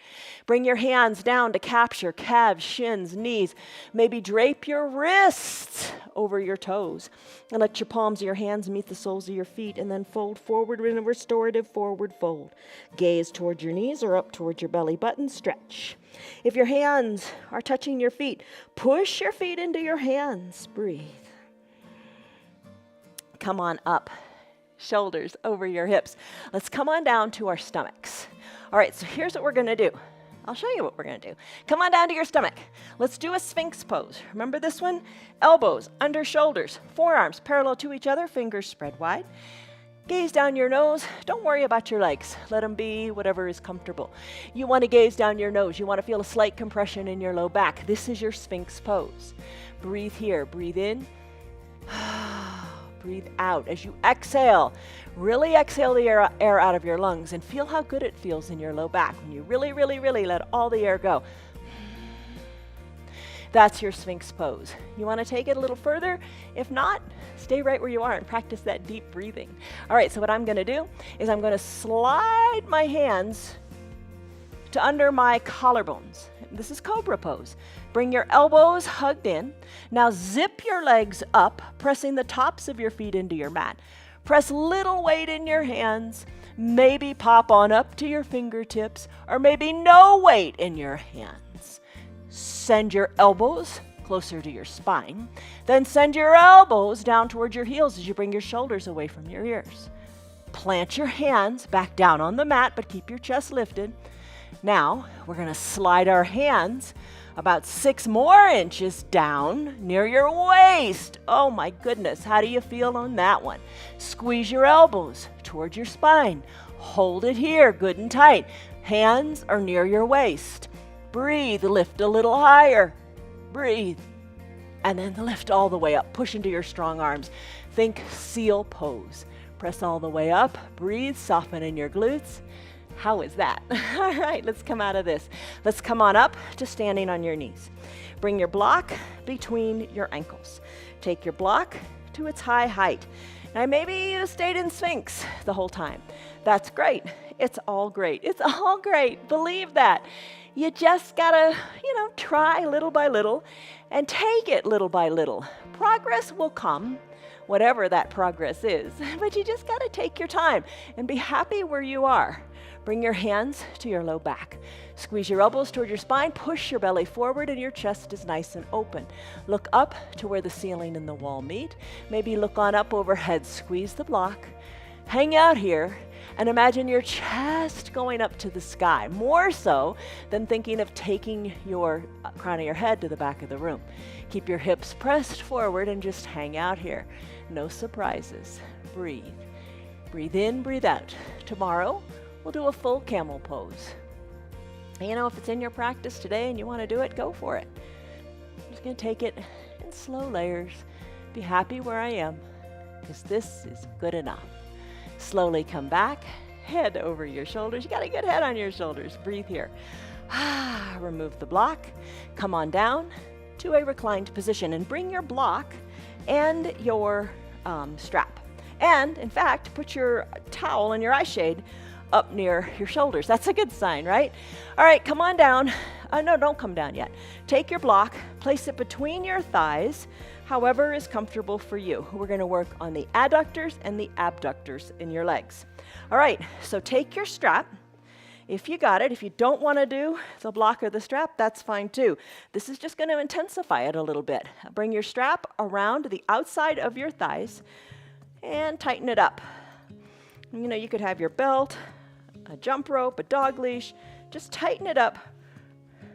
Bring your hands down to capture calves, shins, knees. Maybe drape your wrists over your toes and let your palms of your hands meet the soles of your feet and then fold forward in a restorative forward fold. Gaze towards your knees or up towards your belly button, stretch. If your hands are touching your feet, push your feet into your hands, breathe. Come on up, shoulders over your hips. Let's come on down to our stomachs. All right, so here's what we're going to do. I'll show you what we're going to do. Come on down to your stomach. Let's do a Sphinx pose. Remember this one? Elbows under shoulders, forearms parallel to each other, fingers spread wide. Gaze down your nose. Don't worry about your legs. Let them be whatever is comfortable. You want to gaze down your nose. You want to feel a slight compression in your low back. This is your Sphinx pose. Breathe here. Breathe in. Breathe out. As you exhale, really exhale the air out of your lungs and feel how good it feels in your low back when you really, really, really let all the air go. That's your Sphinx pose. You want to take it a little further? If not, stay right where you are and practice that deep breathing. All right, so what I'm going to do is I'm going to slide my hands to under my collarbones. This is Cobra pose. Bring your elbows hugged in. Now zip your legs up, pressing the tops of your feet into your mat. Press little weight in your hands. Maybe pop on up to your fingertips, or maybe no weight in your hands. Send your elbows closer to your spine. Then send your elbows down towards your heels as you bring your shoulders away from your ears. Plant your hands back down on the mat, but keep your chest lifted. Now, we're going to slide our hands About 6 more inches down near your waist. Oh my goodness, how do you feel on that one? Squeeze your elbows towards your spine. Hold it here, good and tight. Hands are near your waist. Breathe, lift a little higher. Breathe. And then lift all the way up. Push into your strong arms. Think seal pose. Press all the way up. Breathe, soften in your glutes. How is that? All right, let's come out of this. Let's come on up to standing on your knees. Bring your block between your ankles. Take your block to its high height. Now, maybe you stayed in Sphinx the whole time. That's great. It's all great. It's all great. Believe that. You just gotta, try little by little and take it little by little. Progress will come, whatever that progress is, but you just gotta take your time and be happy where you are. Bring your hands to your low back. Squeeze your elbows toward your spine. Push your belly forward and your chest is nice and open. Look up to where the ceiling and the wall meet. Maybe look on up overhead. Squeeze the block. Hang out here and imagine your chest going up to the sky, more so than thinking of taking your crown of your head to the back of the room. Keep your hips pressed forward and just hang out here. No surprises. Breathe. Breathe in, breathe out. Tomorrow, we'll do a full camel pose. If it's in your practice today and you want to do it, go for it. I'm just going to take it in slow layers. Be happy where I am, because this is good enough. Slowly come back, head over your shoulders. You got a good head on your shoulders. Breathe here. Remove the block. Come on down to a reclined position and bring your block and your strap. And, in fact, put your towel and your eye shade up near your shoulders. That's a good sign, right? All right, come on down. No, don't come down yet. Take your block, place it between your thighs, however is comfortable for you. We're going to work on the adductors and the abductors in your legs. All right, so take your strap. If you got it, if you don't want to do the block or the strap, that's fine too. This is just going to intensify it a little bit. Bring your strap around the outside of your thighs and tighten it up. You could have your belt, a jump rope, a dog leash. Just tighten it up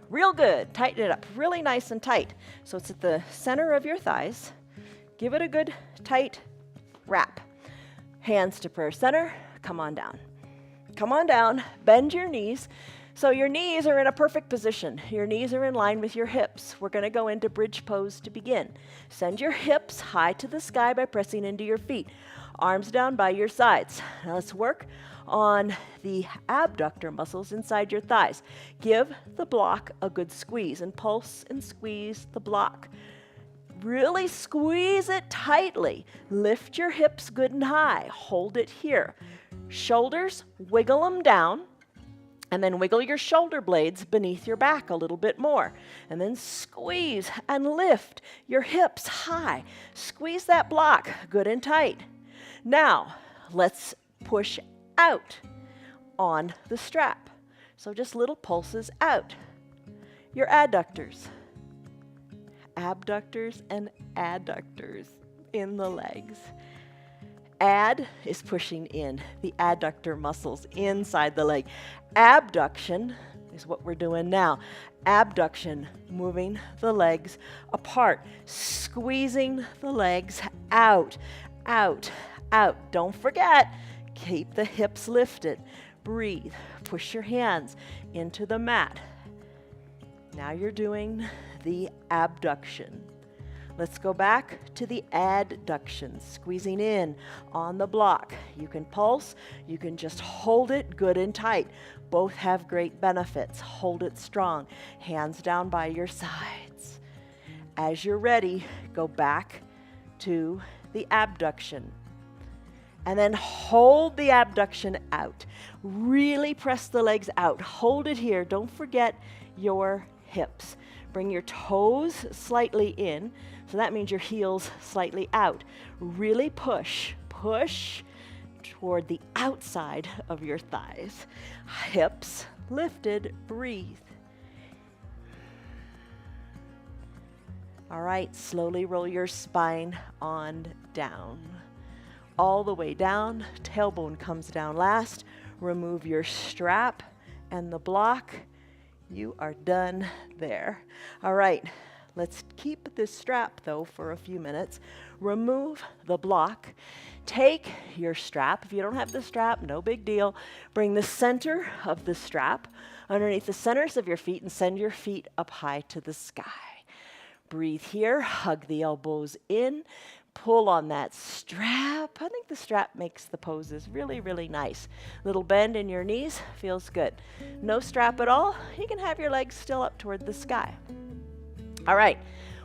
real good. Tighten it up really nice and tight. So it's at the center of your thighs. Give it a good tight wrap. Hands to prayer center. Come on down. Come on down. Bend your knees. So your knees are in a perfect position. Your knees are in line with your hips. We're going to go into bridge pose to begin. Send your hips high to the sky by pressing into your feet. Arms down by your sides. Now let's work on the abductor muscles inside your thighs. Give the block a good squeeze and pulse and squeeze the block. Really squeeze it tightly. Lift your hips good and high. Hold it here. Shoulders, wiggle them down. And then wiggle your shoulder blades beneath your back a little bit more. And then squeeze and lift your hips high. Squeeze that block good and tight. Now, let's push out on the strap. So just little pulses out. Your adductors. Abductors and adductors in the legs. Add is pushing in the adductor muscles inside the leg. Abduction is what we're doing now. Abduction, moving the legs apart, squeezing the legs out, out, out. Don't forget, keep the hips lifted. Breathe. Push your hands into the mat. Now you're doing the abduction. Let's go back to the adduction, squeezing in on the block. You can pulse, you can just hold it good and tight. Both have great benefits. Hold it strong. Hands down by your sides. As you're ready, go back to the abduction. And then hold the abduction out. Really press the legs out. Hold it here. Don't forget your hips. Bring your toes slightly in. So that means your heels slightly out. Really push toward the outside of your thighs. Hips lifted, breathe. All right, slowly roll your spine on down. All the way down, tailbone comes down last. Remove your strap and the block. You are done there. All right, let's keep this strap though for a few minutes. Remove the block. Take your strap. If you don't have the strap, no big deal. Bring the center of the strap underneath the centers of your feet and send your feet up high to the sky. Breathe here, hug the elbows in, pull on that strap. I think the strap makes the poses really, really nice. Little bend in your knees, feels good. No strap at all, you can have your legs still up toward the sky. All right,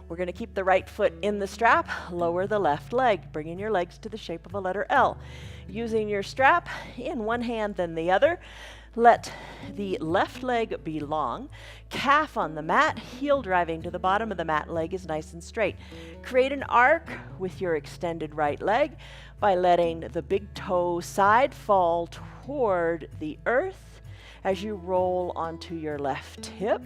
we're gonna keep the right foot in the strap, lower the left leg, bringing your legs to the shape of a letter L. Using your strap in one hand then the other, let the left leg be long, calf on the mat, heel driving to the bottom of the mat, leg is nice and straight. Create an arc with your extended right leg by letting the big toe side fall toward the earth as you roll onto your left hip.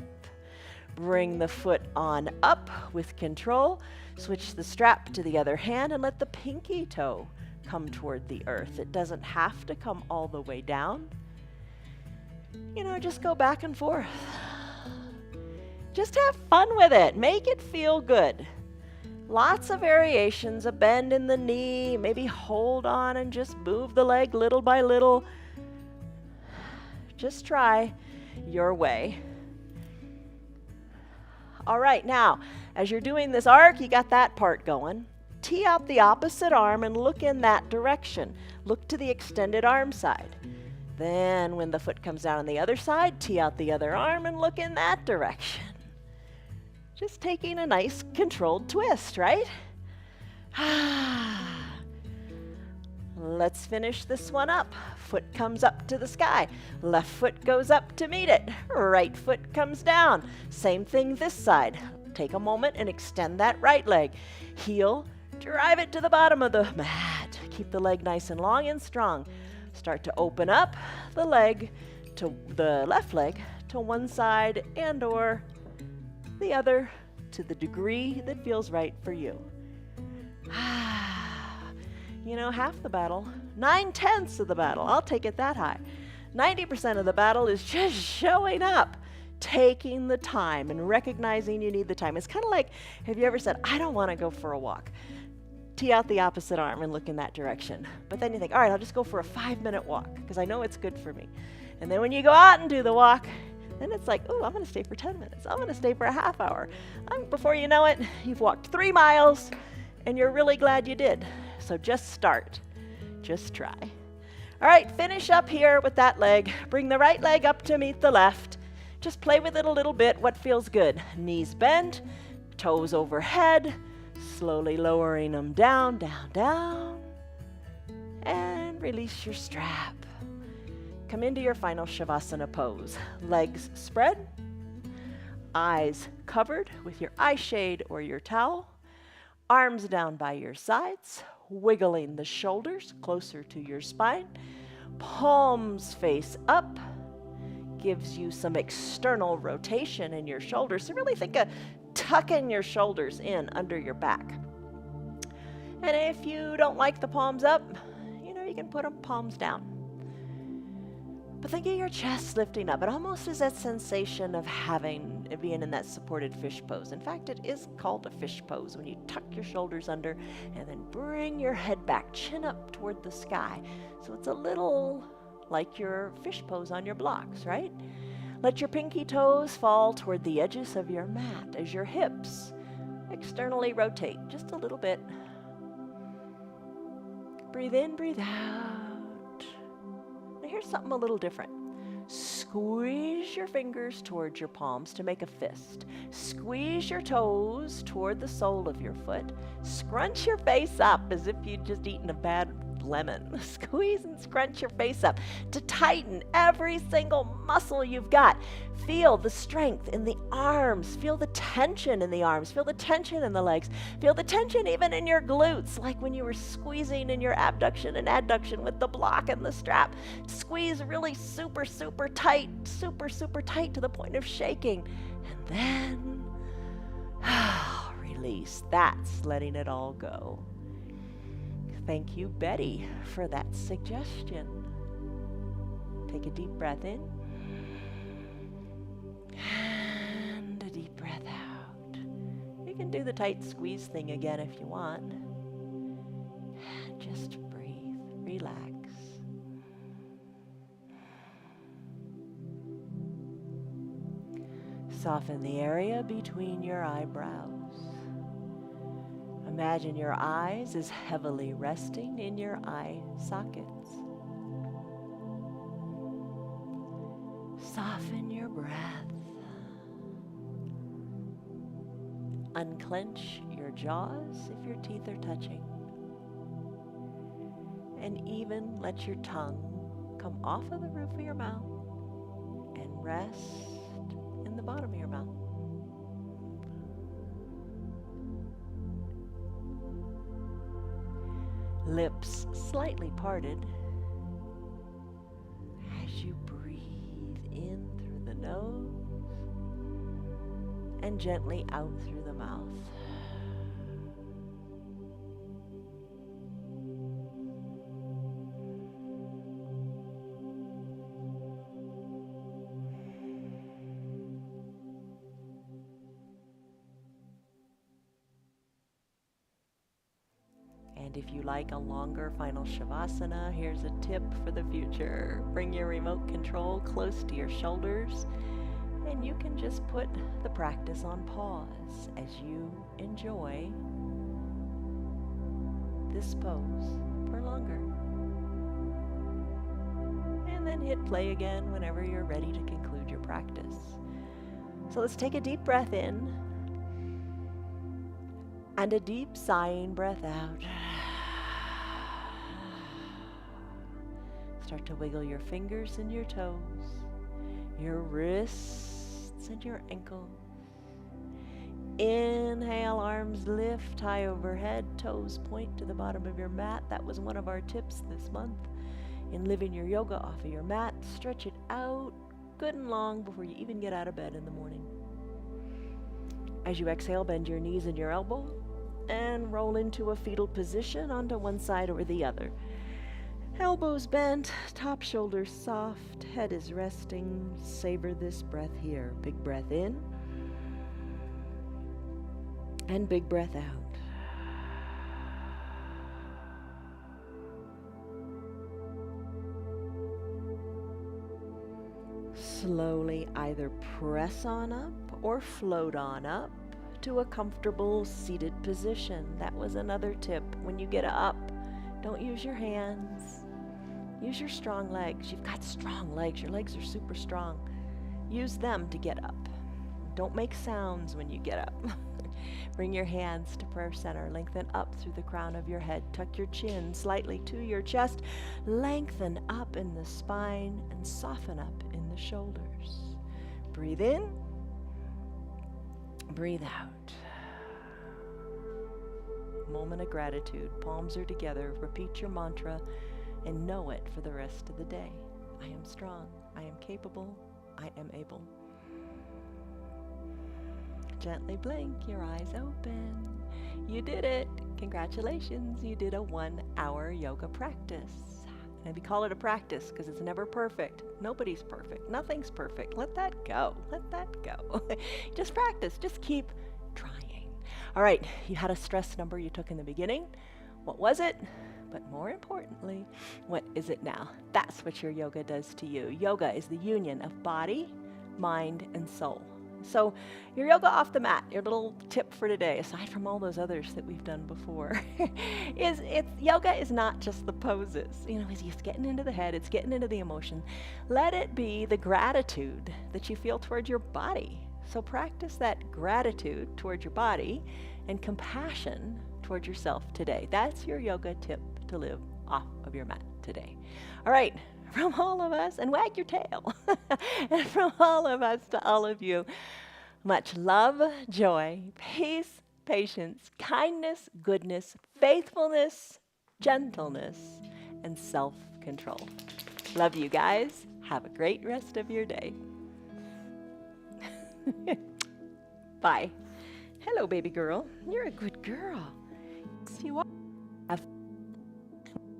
Bring the foot on up with control, switch the strap to the other hand and let the pinky toe come toward the earth. It doesn't have to come all the way down. You know, just go back and forth. Just have fun with it. Make it feel good. Lots of variations, a bend in the knee, maybe hold on and just move the leg little by little. Just try your way. All right, now, as you're doing this arc, you got that part going. Tee out the opposite arm and look in that direction. Look to the extended arm side. Then when the foot comes down on the other side, tee out the other arm and look in that direction. Just taking a nice controlled twist, right? Let's finish this one up. Foot comes up to the sky. Left foot goes up to meet it. Right foot comes down. Same thing this side. Take a moment and extend that right leg. Heel, drive it to the bottom of the mat. Keep the leg nice and long and strong. Start to open up the leg to the left leg to one side and or the other to the degree that feels right for you. You know, half the battle, 9/10 of the battle, I'll take it that high. 90% of the battle is just showing up, taking the time and recognizing you need the time. It's kind of like, have you ever said, I don't want to go for a walk? Tee out the opposite arm and look in that direction. But then you think, all right, I'll just go for a 5-minute walk because I know it's good for me. And then when you go out and do the walk, then it's like, oh, I'm going to stay for 10 minutes. I'm going to stay for a half hour. Before you know it, you've walked 3 miles and you're really glad you did. So just start. Just try. All right, finish up here with that leg. Bring the right leg up to meet the left. Just play with it a little bit. What feels good? Knees bent, toes overhead, slowly lowering them down, down, down. And release your strap. Come into your final Savasana pose. Legs spread, eyes covered with your eye shade or your towel, arms down by your sides, wiggling the shoulders closer to your spine, palms face up, gives you some external rotation in your shoulders. So really think of tucking your shoulders in under your back. And if you don't like the palms up, you know, you can put them palms down. But think of your chest lifting up. It almost is that sensation of being in that supported fish pose. In fact, it is called a fish pose when you tuck your shoulders under and then bring your head back, chin up toward the sky. So it's a little like your fish pose on your blocks, right? Let your pinky toes fall toward the edges of your mat as your hips externally rotate just a little bit. Breathe in, breathe out. Now here's something a little different. Squeeze your fingers towards your palms to make a fist. Squeeze your toes toward the sole of your foot. Scrunch your face up as if you'd just eaten a bad lemon. Squeeze and scrunch your face up to tighten every single muscle you've got. Feel the strength in the arms. Feel the tension in the arms. Feel the tension in the legs. Feel the tension even in your glutes, like when you were squeezing in your abduction and adduction with the block and the strap. Squeeze really super, super tight to the point of shaking. And then release. That's letting it all go. Thank you, Betty, for that suggestion. Take a deep breath in And a deep breath out. You can do the tight squeeze thing again if you want. Just breathe, relax. Soften the area between your eyebrows. Imagine your eyes as heavily resting in your eye sockets. Soften your breath. Unclench your jaws if your teeth are touching. And even let your tongue come off of the roof of your mouth and rest in the bottom of your mouth. Lips slightly parted as you breathe in through the nose and gently out through the mouth. And if you like a longer final Savasana, here's a tip for the future. Bring your remote control close to your shoulders, and you can just put the practice on pause as you enjoy this pose for longer. And then hit play again whenever you're ready to conclude your practice. So let's take a deep breath in and a deep sighing breath out. Start to wiggle your fingers and your toes, your wrists and your ankles. Inhale, arms lift high overhead, toes point to the bottom of your mat. That was one of our tips this month in living your yoga off of your mat. Stretch it out good and long before you even get out of bed in the morning. As you exhale, bend your knees and your elbow and roll into a fetal position onto one side or the other. Elbows bent, top shoulders soft, head is resting. Savor this breath here. Big breath in and big breath out. Slowly either press on up or float on up to a comfortable seated position. That was another tip. When you get up, don't use your hands. Use your strong legs. You've got strong legs. Your legs are super strong. Use them to get up. Don't make sounds when you get up. Bring your hands to prayer center. Lengthen up through the crown of your head. Tuck your chin slightly to your chest. Lengthen up in the spine and soften up in the shoulders. Breathe in. Breathe out. Moment of gratitude. Palms are together. Repeat your mantra and know it for the rest of the day. I am strong. I am capable. I am able. Gently blink, your eyes open. You did it. Congratulations. You did a 1-hour yoga practice. And we call it a practice because it's never perfect. Nobody's perfect. Nothing's perfect. Let that go. Let that go. Just practice. Just keep trying. All right. You had a stress number you took in the beginning. What was it? But more importantly, what is it now? That's what your yoga does to you. Yoga is the union of body, mind, and soul. So your yoga off the mat, your little tip for today, aside from all those others that we've done before, is yoga is not just the poses. You know, it's just getting into the head, it's getting into the emotion. Let it be the gratitude that you feel toward your body. So practice that gratitude toward your body and compassion toward yourself today. That's your yoga tip to live off of your mat today. All right, from all of us, and wag your tail, and from all of us to all of you, much love, joy, peace, patience, kindness, goodness, faithfulness, gentleness, and self-control. Love you guys. Have a great rest of your day. Bye. Hello, baby girl. You're a good girl. You are.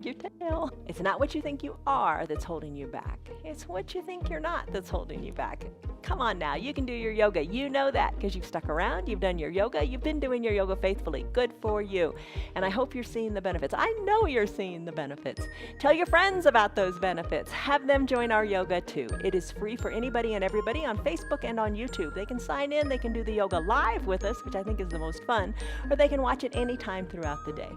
your tail. It's not what you think you are that's holding you back. It's what you think you're not that's holding you back. Come on now, you can do your yoga. You know that because you've stuck around, you've done your yoga, you've been doing your yoga faithfully. Good for you. And I hope you're seeing the benefits. I know you're seeing the benefits. Tell your friends about those benefits. Have them join our yoga too. It is free for anybody and everybody on Facebook and on YouTube. They can sign in, they can do the yoga live with us, which I think is the most fun, or they can watch it anytime throughout the day.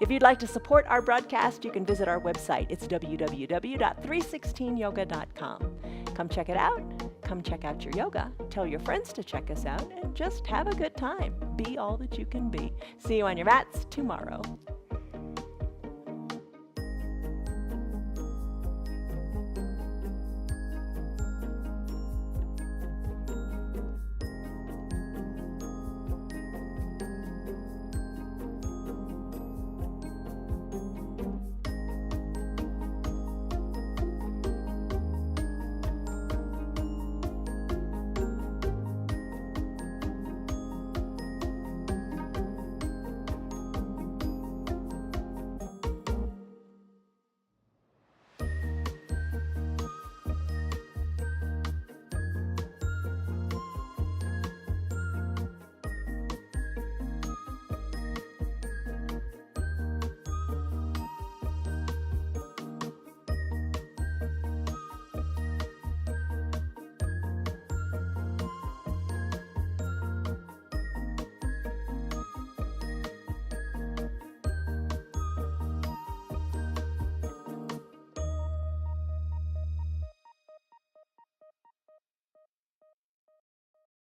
If you'd like to support our broadcast, you can visit our website. It's www.316yoga.com. Come check it out. Come check out your yoga. Tell your friends to check us out and just have a good time. Be all that you can be. See you on your mats tomorrow.